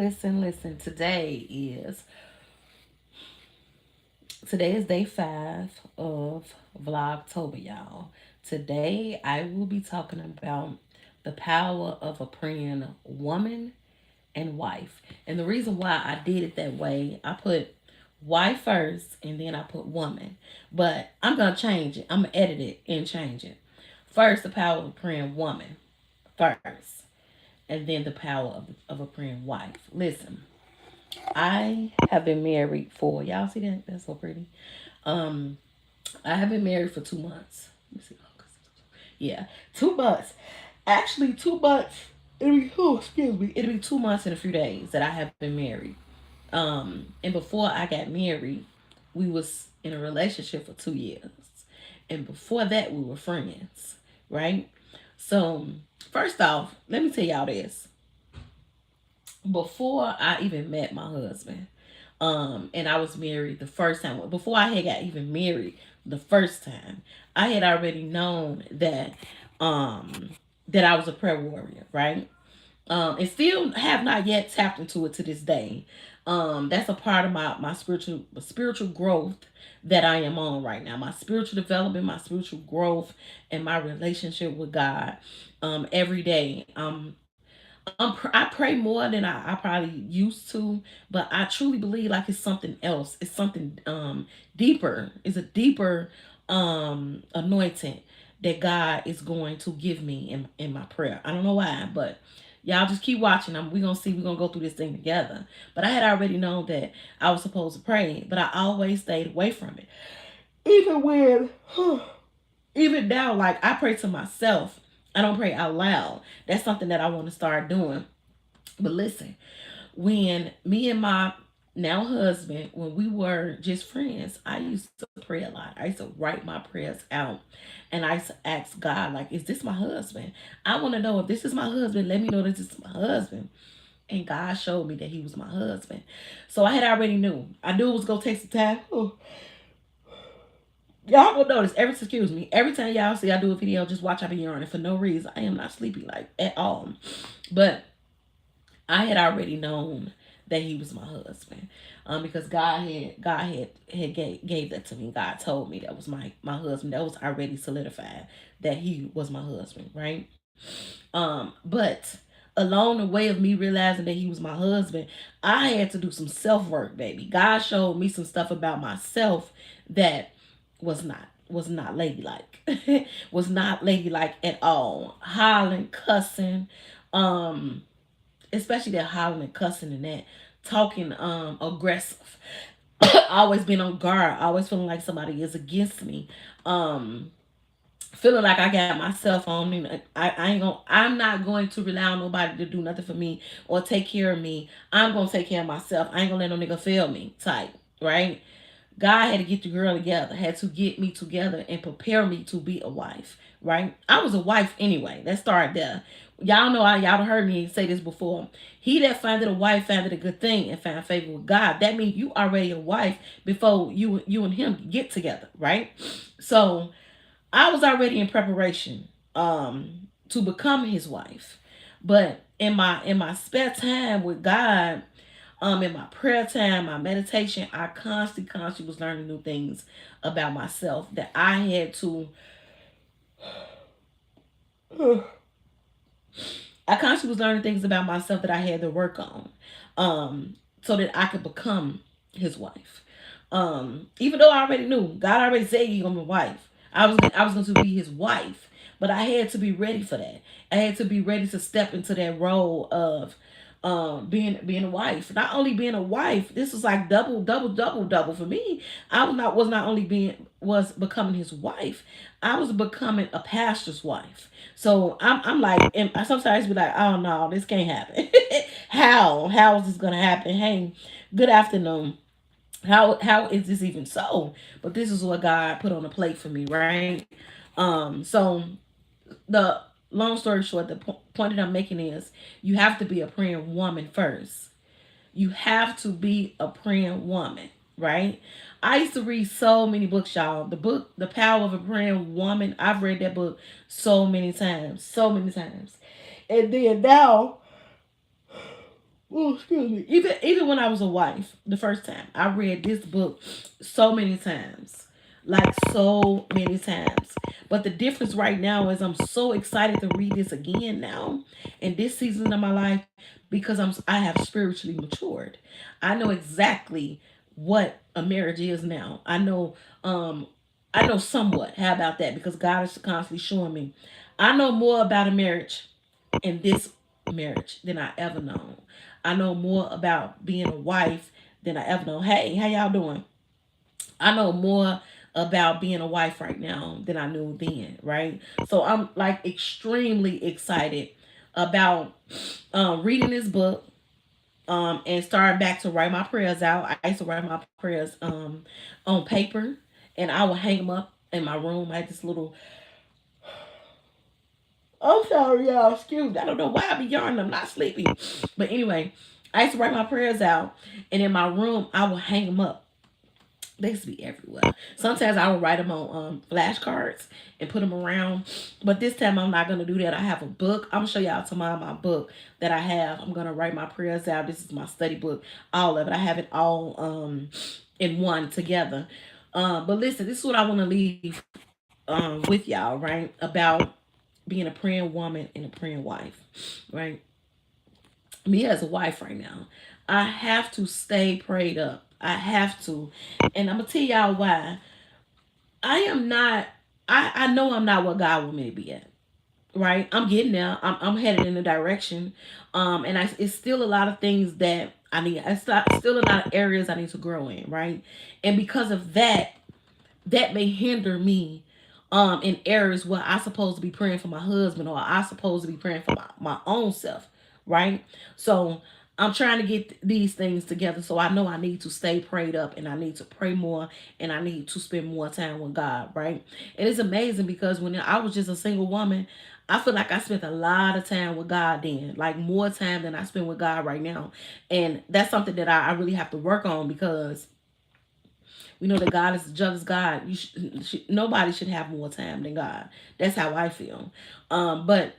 listen. Today is day 5 of Vlogtober, y'all. Today I will be talking about the power of a praying woman and wife. And the reason why I did it that way, I put wife first and then I put woman. But I'm gonna change it. I'm gonna edit it and change it. First, the power of a praying woman first, and then the power of a praying wife. Listen, I have been married for, y'all see that? That's so pretty. Um, I have been married for 2 months. Let me see. Yeah, 2 months. Actually, 2 months. Excuse me. It'll be 2 months and a few days that I have been married. And before I got married, we was in a relationship for 2 years, and before that, we were friends, right? So, first off, let me tell y'all this. Before I even met my husband, and I was married the first time. Before I had got even married the first time, I had already known um, that I was a prayer warrior, right? And still have not yet tapped into it to this day. That's a part of my spiritual growth that I am on right now. My spiritual development, my spiritual growth, and my relationship with God. Every day, I pray more than I probably used to, but I truly believe like it's something else. It's something deeper. It's a deeper anointing that God is going to give me in my prayer. I don't know why, but y'all just keep watching. We're gonna see, we're gonna go through this thing together. But I had already known that I was supposed to pray, but I always stayed away from it. Even when even now, like I pray to myself. I don't pray out loud. That's something that I want to start doing. But listen, when me and my now husband, when we were just friends, I used to pray a lot. I used to write my prayers out, and I used to ask God, like, is this my husband? I want to know if this is my husband. Let me know this is my husband. And God showed me that he was my husband. So I had already knew. I knew it was gonna take some time. Oh, y'all gonna notice every time y'all see I do a video, just watch I be yawning for no reason. I am not sleepy like at all. But I had already known that he was my husband, because God had gave that to me. God told me that was my husband. That was already solidified that he was my husband, right? But along the way of me realizing that he was my husband, I had to do some self work, baby. God showed me some stuff about myself that was not ladylike, was not ladylike at all. Hollering, cussing, um especially that hollering and cussing and that talking aggressive. Always been on guard, always feeling like somebody is against me. Um Feeling like I got myself on me. I'm not going to rely on nobody to do nothing for me or take care of me. I'm gonna take care of myself. I ain't gonna let no nigga fail me type, right? God had to get the girl together, had to get me together and prepare me to be a wife, right? I was a wife anyway. Let's start there. Y'all know y'all done heard me say this before. He that findeth a wife findeth a good thing and find favor with God. That means you already a wife before you and him get together, right? So I was already in preparation to become his wife. But in my spare time with God, in my prayer time, my meditation, I constantly was learning new things about myself that I had to I constantly was learning things about myself that I had to work on, so that I could become his wife. Even though I already knew, God already said you're gonna be a wife. I was going to be his wife, but I had to be ready for that. I had to be ready to step into that role of being a wife. Not only being a wife, this was like double for me. I was not only being was becoming his wife, I was becoming a pastor's wife. So I'm like, and I sometimes be like, oh no, this can't happen. How is this gonna happen? Hey, good afternoon. How is this even so? But this is what God put on the plate for me, right? So the long story short, the point that I'm making is you have to be a praying woman first. You have to be a praying woman, right? I used to read so many books, y'all. The book, The Power of a Praying Woman, I've read that book so many times, so many times. And then now Oh, excuse me. Even when I was a wife, the first time I read this book so many times, like so many times. But the difference right now is I'm so excited to read this again now in this season of my life because I have spiritually matured. I know exactly what a marriage is now. Um I know somewhat. How about that? Because God is constantly showing me. I know more about a marriage in this marriage than I ever known. I know more about being a wife than I ever know. Hey, how y'all doing? I know more about being a wife right now than I knew then, right? So I'm like extremely excited about reading this book and starting back to write my prayers out. I used to write my prayers on paper and I would hang them up in my room. I had this little. I'm sorry, y'all. Excuse me. I don't know why I be yarning. I'm not sleepy. But anyway, I used to write my prayers out, and in my room, I would hang them up. They used to be everywhere. Sometimes I would write them on flashcards and put them around. But this time, I'm not going to do that. I have a book. I'm going to show y'all tomorrow my book that I have. I'm going to write my prayers out. This is my study book, all of it. I have it all in one together. But listen, this is what I want to leave with y'all, right? About being a praying woman and a praying wife, right? Me as a wife right now, I have to stay prayed up. I have to. And I'm going to tell y'all why. I am not, I know I'm not what God want me to be at, right? I'm getting there. I'm headed in the direction. It's still a lot of things that I need. It's still a lot of areas I need to grow in, right? And because of that, that may hinder me in areas where I supposed to be praying for my husband or I supposed to be praying for my own self, right? So I'm trying to get these things together, so I know I need to stay prayed up and I need to pray more and I need to spend more time with God, right? And it's amazing because when I was just a single woman, I feel like I spent a lot of time with God then, like more time than I spend with God right now. And that's something that I really have to work on because we know that God is a jealous God. Nobody should have more time than God. That's how I feel. But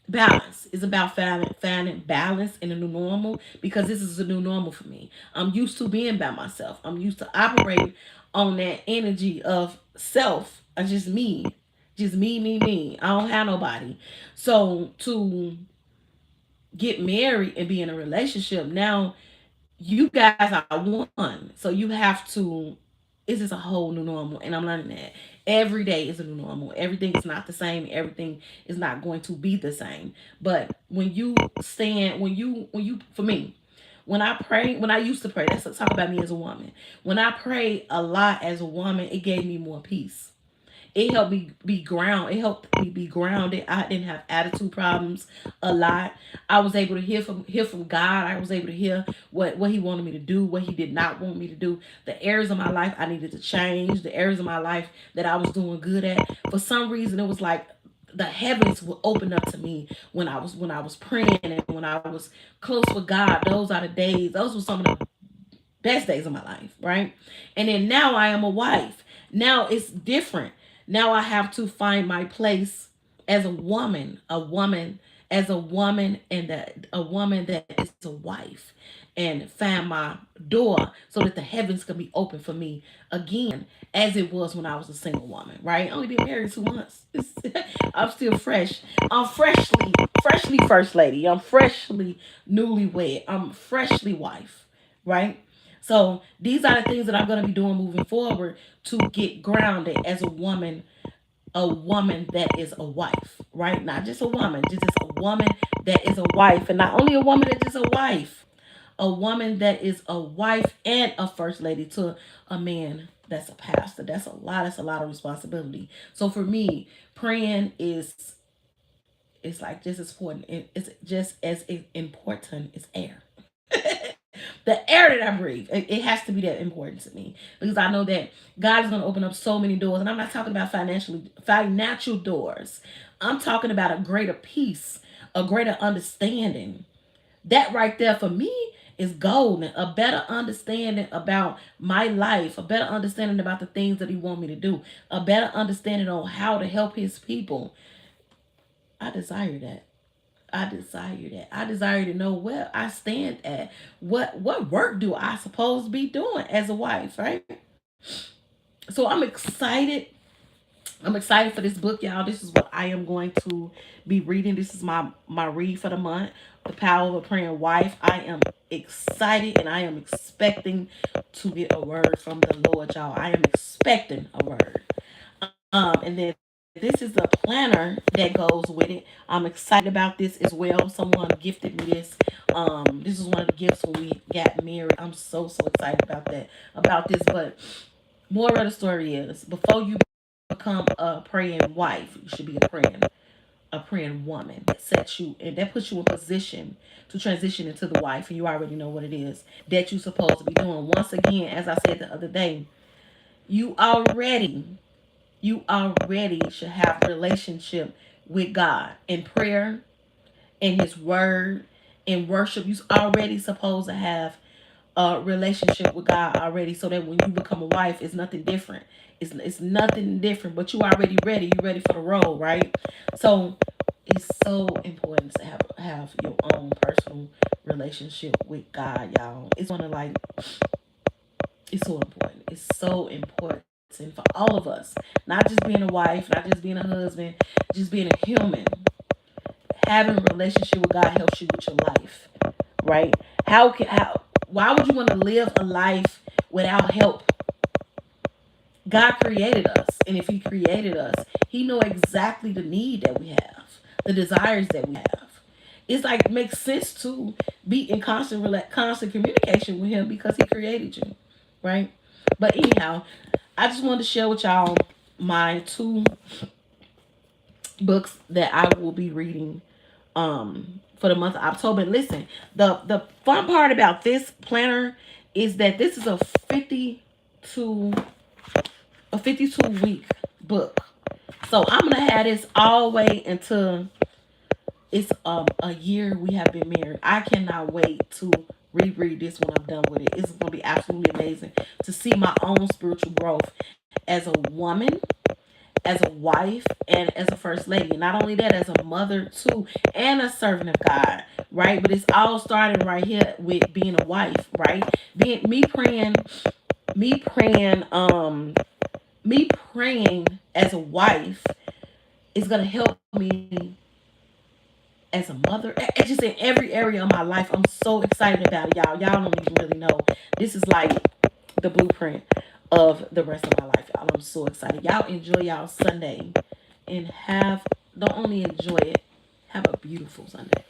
balance is about finding balance in a new normal because this is a new normal for me. I'm used to being by myself. I'm used to operating on that energy of self. Just me. I don't have nobody. So to get married and be in a relationship now, you guys are one. So you have to, it's just a whole new normal. And I'm learning that. Every day is a new normal. Everything is not the same. Everything is not going to be the same. But for me, when I used to pray, let's talk about me as a woman. When I prayed a lot as a woman, it gave me more peace. It helped me be ground. It helped me be grounded. I didn't have attitude problems a lot. I was able to hear from God. I was able to hear what He wanted me to do, what He did not want me to do. The areas of my life I needed to change. The areas of my life that I was doing good at. For some reason, it was like the heavens would open up to me when I was praying and when I was close with God. Those are the days. Those were some of the best days of my life, right? And then now I am a wife. Now it's different. Now I have to find my place as as a woman, and a woman that is a wife, and find my door so that the heavens can be open for me again, as it was when I was a single woman, right? I only been married 2 months. I'm still fresh. I'm freshly first lady. I'm freshly newlywed. I'm freshly wife, right? So these are the things that I'm going to be doing moving forward to get grounded as a woman that is a wife, right? Not just a woman, just a woman that is a wife, and not only a woman that is a wife, a woman that is a wife and a first lady to a man that's a pastor. That's a lot. That's a lot of responsibility. So for me, praying is like just as important. It's just as important as air. The air that I breathe, it has to be that important to me because I know that God is going to open up so many doors, and I'm not talking about financial doors. I'm talking about a greater peace, a greater understanding. That right there for me is golden. A better understanding about my life, a better understanding about the things that He wants me to do, a better understanding on how to help His people. I desire that. I desire that. I desire to know where I stand at. What work do I supposed to be doing as a wife, right? So I'm excited for this book, y'all. This is what I am going to be reading. This is my read for the month. The Power of a Praying Wife. I am excited and I am expecting to get a word from the Lord, y'all. I am expecting a word. And then this is a planner that goes with it. I'm excited about this as well. Someone gifted me this. This is one of the gifts when we got married. I'm so excited about that, about this. But more of the story is, before you become a praying wife, you should be a praying woman. That sets you and that puts you in position to transition into the wife, and you already know what it is that you're supposed to be doing. Once again, as I said the other day, you already you already should have a relationship with God in prayer, in His Word, in worship. You already supposed to have a relationship with God already, so that when you become a wife, it's nothing different. It's nothing different, but you already ready. You ready for the role, right? So it's so important to have your own personal relationship with God, y'all. It's one of like it's so important. It's so important for all of us. Not just being a wife, not just being a husband, just being a human. Having a relationship with God helps you with your life, right? How why would you want to live a life without help? God created us, and if He created us, He know exactly the need that we have, the desires that we have. It's like it makes sense to be in constant communication with Him because He created you, right? But anyhow, I just wanted to share with y'all my two books that I will be reading for the month of October. And listen, the fun part about this planner is that this is a 52 week book. So I'm gonna have this all the way until it's a year we have been married. I cannot wait to reread this when I'm done with it. It's gonna be absolutely amazing to see my own spiritual growth as a woman, as a wife, and as a first lady. Not only that, as a mother too, and a servant of God, right? But it's all starting right here with being a wife, right? Being me praying, me praying as a wife is gonna help me as a mother. It's just in every area of my life. I'm so excited about it, y'all. Y'all don't even really know. This is like the blueprint of the rest of my life, y'all. I'm so excited. Y'all enjoy y'all Sunday and don't only enjoy it, have a beautiful Sunday.